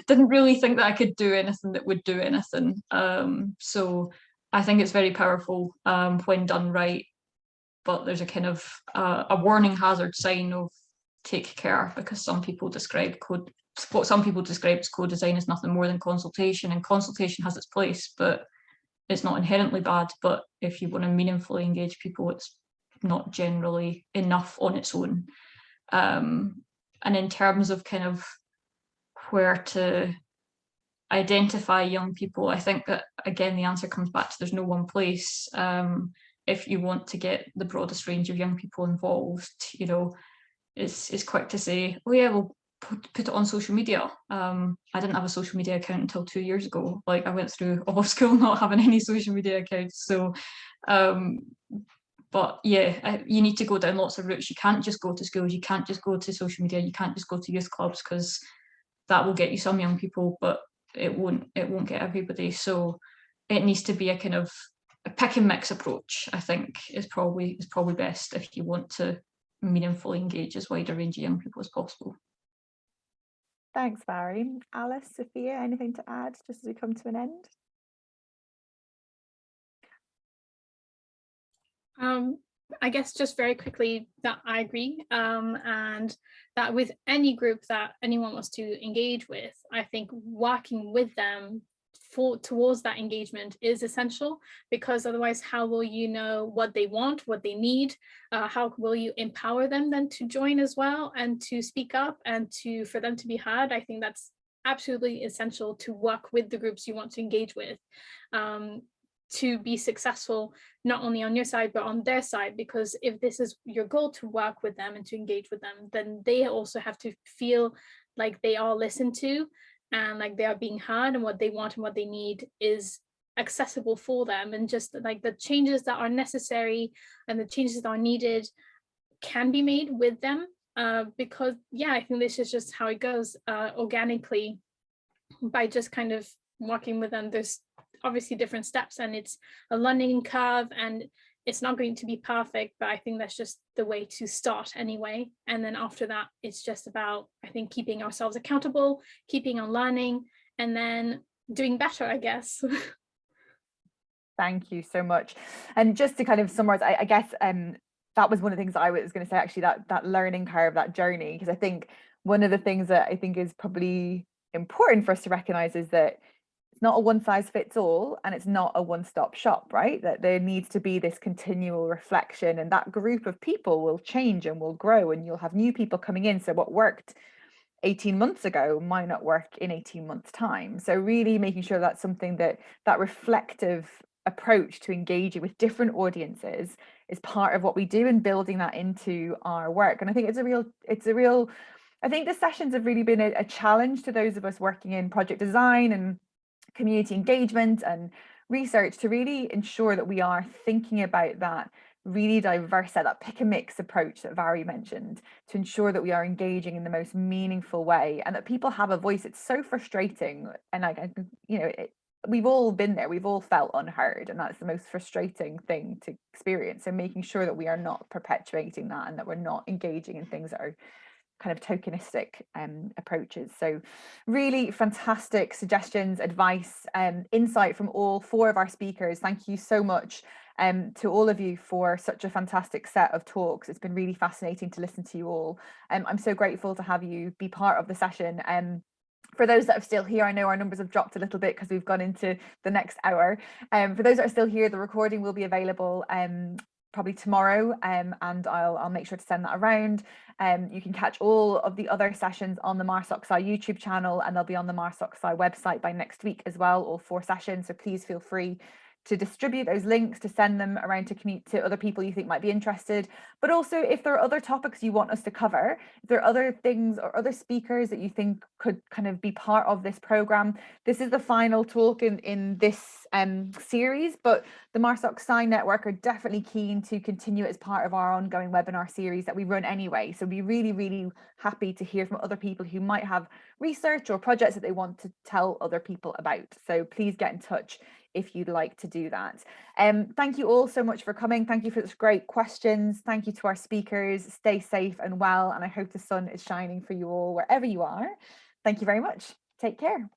really think that I could do anything that would do anything. So I think it's very powerful when done right, but there's a kind of a warning hazard sign of take care, because some people describe what some people describe as co-design is nothing more than consultation, and consultation has its place, but it's not inherently bad. But if you want to meaningfully engage people, it's not generally enough on its own. And in terms of kind of where to identify young people, I think that, again, the answer comes back to there's no one place. If you want to get the broadest range of young people involved, you know, it's quick to say, oh yeah, we'll put it on social media. I didn't have a social media account until 2 years ago. Like, I went through all of school not having any social media accounts. So But yeah, you need to go down lots of routes. You can't just go to schools, you can't just go to social media, you can't just go to youth clubs, because that will get you some young people, but it won't get everybody. So it needs to be a kind of a pick and mix approach, I think, is probably best if you want to meaningfully engage as wide a range of young people as possible. Thanks, Barry. Alice, Sophia, anything to add just as we come to an end? I guess just very quickly that I agree, and that with any group that anyone wants to engage with, I think working with them towards that engagement is essential, because otherwise how will you know what they want, what they need? How will you empower them then to join as well and to speak up and for them to be heard? I think that's absolutely essential to work with the groups you want to engage with, to be successful, not only on your side, but on their side, because if this is your goal, to work with them and to engage with them, then they also have to feel like they are listened to and like they are being heard, and what they want and what they need is accessible for them, and just like the changes that are necessary and the changes that are needed can be made with them, because yeah, I think this is just how it goes, organically, by just kind of working with them. There's obviously different steps and it's a learning curve and it's not going to be perfect, but I think that's just the way to start anyway. And then after that, it's just about, I think, keeping ourselves accountable, keeping on learning, and then doing better, I guess. Thank you so much. And just to kind of summarize, I guess that was one of the things I was going to say, actually, that learning curve, that journey, because I think one of the things that I think is probably important for us to recognize is that it's not a one size fits all, and it's not a one-stop shop, right? That there needs to be this continual reflection, and that group of people will change and will grow, and you'll have new people coming in. So what worked 18 months ago might not work in 18 months time. So really making sure that's something that reflective approach to engaging with different audiences is part of what we do, and building that into our work. And I think it's a real I think the sessions have really been a challenge to those of us working in project design and community engagement and research, to really ensure that we are thinking about that really diverse set, that pick and mix approach that Valerie mentioned, to ensure that we are engaging in the most meaningful way and that people have a voice. It's so frustrating, and we've all been there, we've all felt unheard, and that's the most frustrating thing to experience. So making sure that we are not perpetuating that, and that we're not engaging in things that are kind of tokenistic approaches. So really fantastic suggestions, advice, insight from all four of our speakers. Thank you so much to all of you for such a fantastic set of talks. It's been really fascinating to listen to you all. I'm so grateful to have you be part of the session. For those that are still here, I know our numbers have dropped a little bit because we've gone into the next hour. For those that are still here, the recording will be available probably tomorrow, and I'll make sure to send that around. You can catch all of the other sessions on the MarSocSci YouTube channel, and they'll be on the MarSocSci website by next week as well, all 4 sessions. So please feel free to distribute those links, to send them around to other people you think might be interested. But also, if there are other topics you want us to cover, if there are other things or other speakers that you think could kind of be part of this program, this is the final talk in this series, but the MarSocSci network are definitely keen to continue it as part of our ongoing webinar series that we run anyway. So we're really, really happy to hear from other people who might have research or projects that they want to tell other people about. So please get in touch if you'd like to do that. Thank you all so much for coming. Thank you for such great questions. Thank you to our speakers. Stay safe and well, and I hope the sun is shining for you all wherever you are. Thank you very much. Take care.